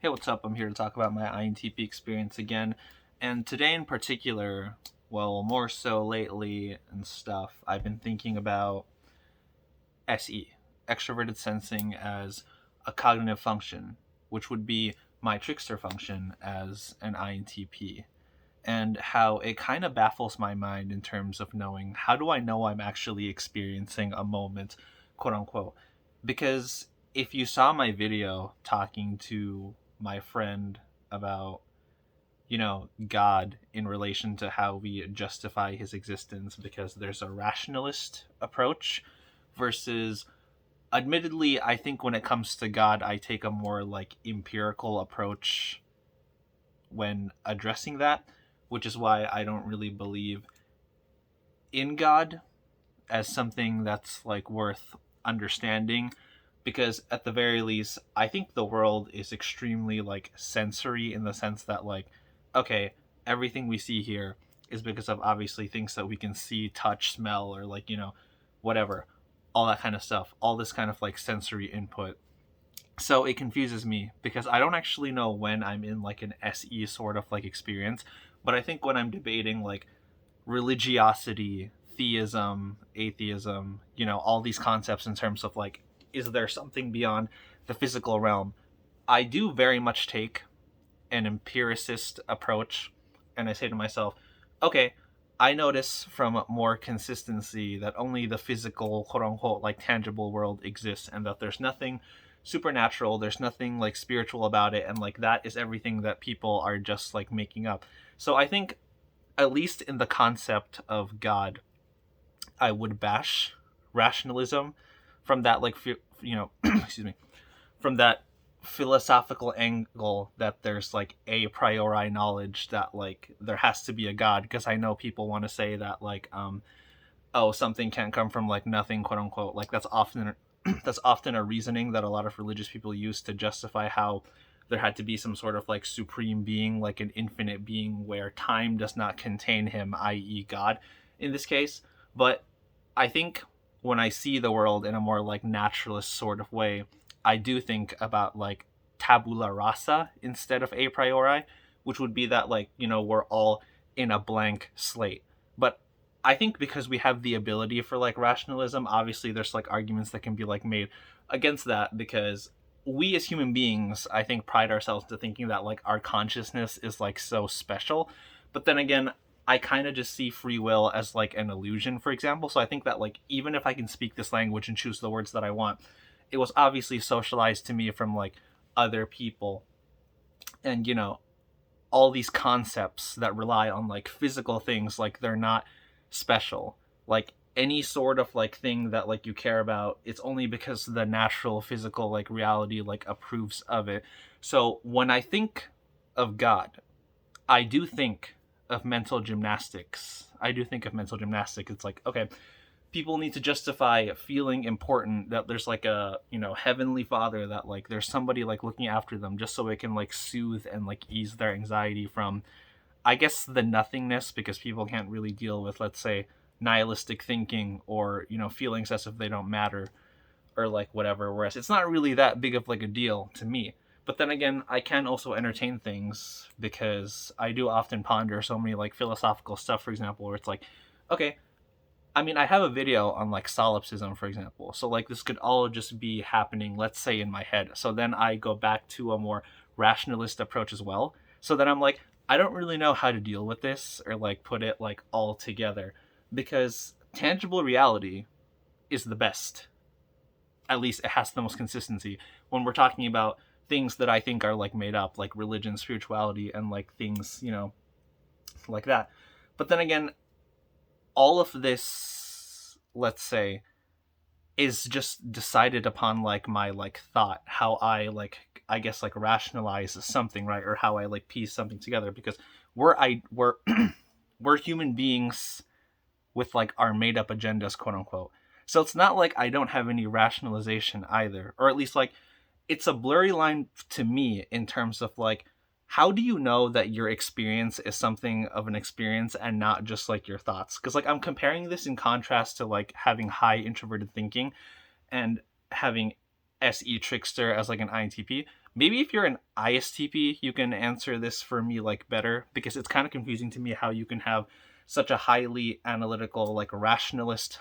Hey, what's up? I'm here to talk about my INTP experience again. And today in particular, well, more so lately and stuff, I've been thinking about SE, extroverted sensing, as a cognitive function, which would be my trickster function as an INTP, and how it kind of baffles my mind in terms of knowing how do I know I'm actually experiencing a moment, quote unquote. Because if you saw my video talking to my friend about, God in relation to how we justify his existence, because there's a rationalist approach versus, admittedly, I think when it comes to God, I take a more like empirical approach when addressing that, which is why I don't really believe in God as something that's like worth understanding, because at the very least I think the world is extremely like sensory, in the sense that, like, okay, everything we see here is because of obviously things that we can see, touch, smell, or like, whatever, all that kind of stuff, all this kind of like sensory input. So it confuses me because I don't actually know when I'm in like an SE sort of like experience, but I think when I'm debating like religiosity, theism, atheism, all these concepts in terms of like, is there something beyond the physical realm? I do very much take an empiricist approach, and I say to myself, okay, I notice from more consistency that only the physical, quote unquote, like tangible world exists, and that there's nothing supernatural, there's nothing like spiritual about it, and like that is everything that people are just like making up. So I think, at least in the concept of God, I would bash rationalism from that, like, excuse me, from that philosophical angle, that there's like a priori knowledge that like there has to be a God, because I know people want to say that, like, oh, something can't come from like nothing, quote unquote. Like that's often that's often a reasoning that a lot of religious people use to justify how there had to be some sort of like supreme being, like an infinite being where time does not contain him, i.e. God in this case. But I think when I see the world in a more like naturalist sort of way, I do think about like tabula rasa instead of a priori, which would be that, like, we're all in a blank slate. But I think because we have the ability for like rationalism, obviously there's like arguments that can be like made against that, because we as human beings, I think, pride ourselves to thinking that like our consciousness is like so special. But then again, I kind of just see free will as like an illusion, for example. So I think that like even if I can speak this language and choose the words that I want, it was obviously socialized to me from like other people. And all these concepts that rely on like physical things, like they're not special. Like any sort of like thing that like you care about, it's only because the natural physical like reality like approves of it. So when I think of God, I do think of mental gymnastics. It's like, okay, people need to justify feeling important, that there's like a, heavenly father, that like there's somebody like looking after them, just so it can like soothe and like ease their anxiety from, I guess, the nothingness, because people can't really deal with, let's say, nihilistic thinking, or feelings as if they don't matter, or like whatever, whereas it's not really that big of like a deal to me. But then again, I can also entertain things, because I do often ponder so many like philosophical stuff, for example, where it's like, okay, I mean, I have a video on like solipsism, for example. So like this could all just be happening, let's say, in my head. So then I go back to a more rationalist approach as well. So then I'm like, I don't really know how to deal with this, or like put it like all together, because tangible reality is the best. At least it has the most consistency when we're talking about things that I think are like made up, like religion, spirituality, and like things, like that. But then again, all of this, let's say, is just decided upon like my like thought, how I like, I guess, like rationalize something, right? Or how I like piece something together, because we're we're human beings with like our made up agendas, quote unquote. So it's not like I don't have any rationalization either, or at least like it's a blurry line to me in terms of like, how do you know that your experience is something of an experience and not just like your thoughts? Because like I'm comparing this in contrast to like having high introverted thinking and having SE trickster as like an INTP. Maybe if you're an ISTP, you can answer this for me like better, because it's kind of confusing to me how you can have such a highly analytical, like rationalist,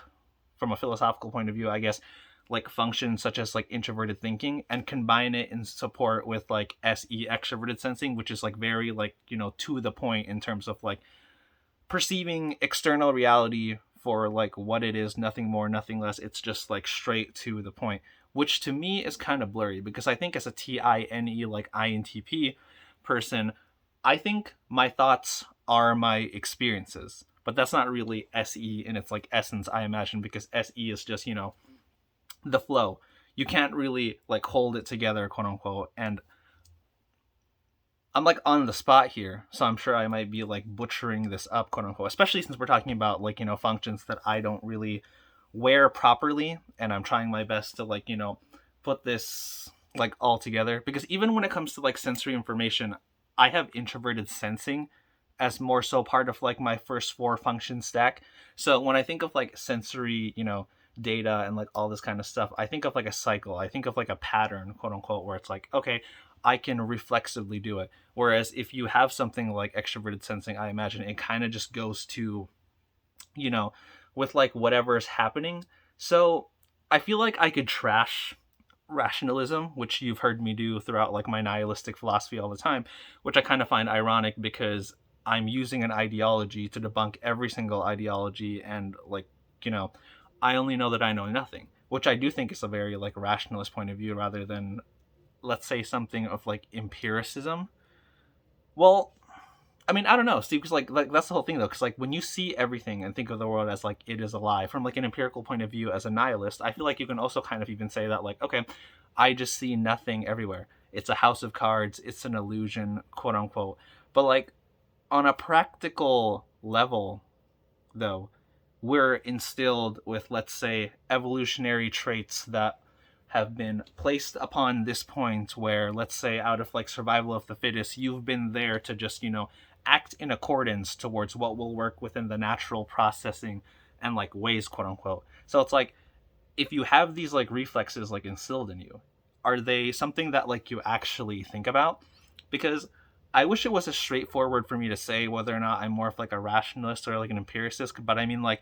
from a philosophical point of view, I guess, like function such as like introverted thinking, and combine it in support with like SE, extroverted sensing, which is like very like, to the point in terms of like perceiving external reality for like what it is, nothing more, nothing less. It's just like straight to the point, which to me is kind of blurry, because I think as a TINE, like INTP person, I think my thoughts are my experiences. But that's not really SE in its like essence, I imagine, because SE is just, the flow. You can't really like hold it together, quote unquote. And I'm like on the spot here, so I'm sure I might be like butchering this up, quote unquote, especially since we're talking about like, functions that I don't really wear properly, and I'm trying my best to like, put this like all together, because even when it comes to like sensory information, I have introverted sensing as more so part of like my first four function stack. So when I think of like sensory, data and like all this kind of stuff, I think of like a cycle. I think of like a pattern, quote unquote, where it's like, okay, I can reflexively do it. Whereas if you have something like extroverted sensing, I imagine it kind of just goes to, you know, with like whatever is happening. So I feel like I could trash rationalism, which you've heard me do throughout like my nihilistic philosophy all the time, which I kind of find ironic, because I'm using an ideology to debunk every single ideology, and like, you know, I only know that I know nothing, which I do think is a very like rationalist point of view, rather than, let's say, something of like empiricism. Well, I mean, I don't know, Steve, because like that's the whole thing though. Because like when you see everything and think of the world as like it is alive from like an empirical point of view as a nihilist, I feel like you can also kind of even say that like, okay, I just see nothing everywhere. It's a house of cards. It's an illusion, quote unquote. But like on a practical level, though, we're instilled with, let's say, evolutionary traits that have been placed upon this point where, let's say, out of like survival of the fittest, you've been there to just, act in accordance towards what will work within the natural processing and like ways, quote unquote. So it's like, if you have these like reflexes like instilled in you, are they something that like you actually think about? Because I wish it was as straightforward for me to say whether or not I'm more of like a rationalist or like an empiricist. But I mean, like,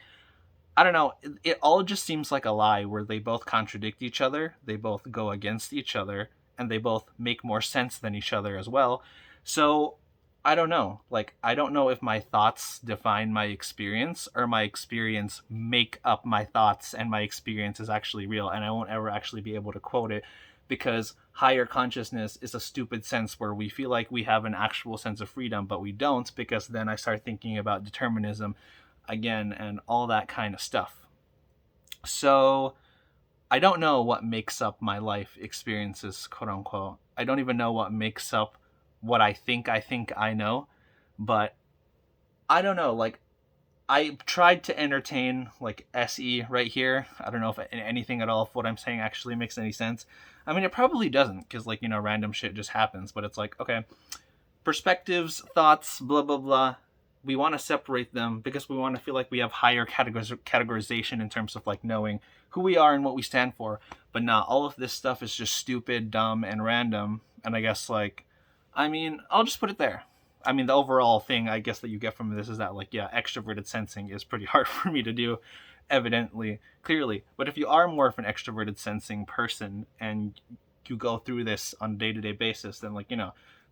I don't know. It all just seems like a lie where they both contradict each other, they both go against each other, and they both make more sense than each other as well. So I don't know. Like, I don't know if my thoughts define my experience, or my experience make up my thoughts and my experience is actually real, and I won't ever actually be able to quote it, because higher consciousness is a stupid sense where we feel like we have an actual sense of freedom, but we don't, because then I start thinking about determinism again and all that kind of stuff. So I don't know what makes up my life experiences, quote unquote. I don't even know what makes up what I think I know. But I don't know, like, I tried to entertain like SE right here. I don't know if anything at all, if what I'm saying actually makes any sense. I mean, it probably doesn't, because like, random shit just happens. But it's like, okay, perspectives, thoughts, blah blah blah. We want to separate them because we want to feel like we have higher categorization in terms of like knowing who we are and what we stand for. But not all of this stuff is just stupid, dumb, and random. And I guess like, I mean, I'll just put it there. I mean, the overall thing I guess that you get from this is that like, yeah, extroverted sensing is pretty hard for me to do, evidently, clearly. But if you are more of an extroverted sensing person and you go through this on a day-to-day basis, then like,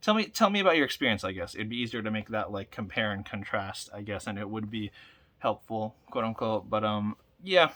tell me about your experience. I guess it'd be easier to make that like compare and contrast, I guess, and it would be helpful, quote unquote. But yeah,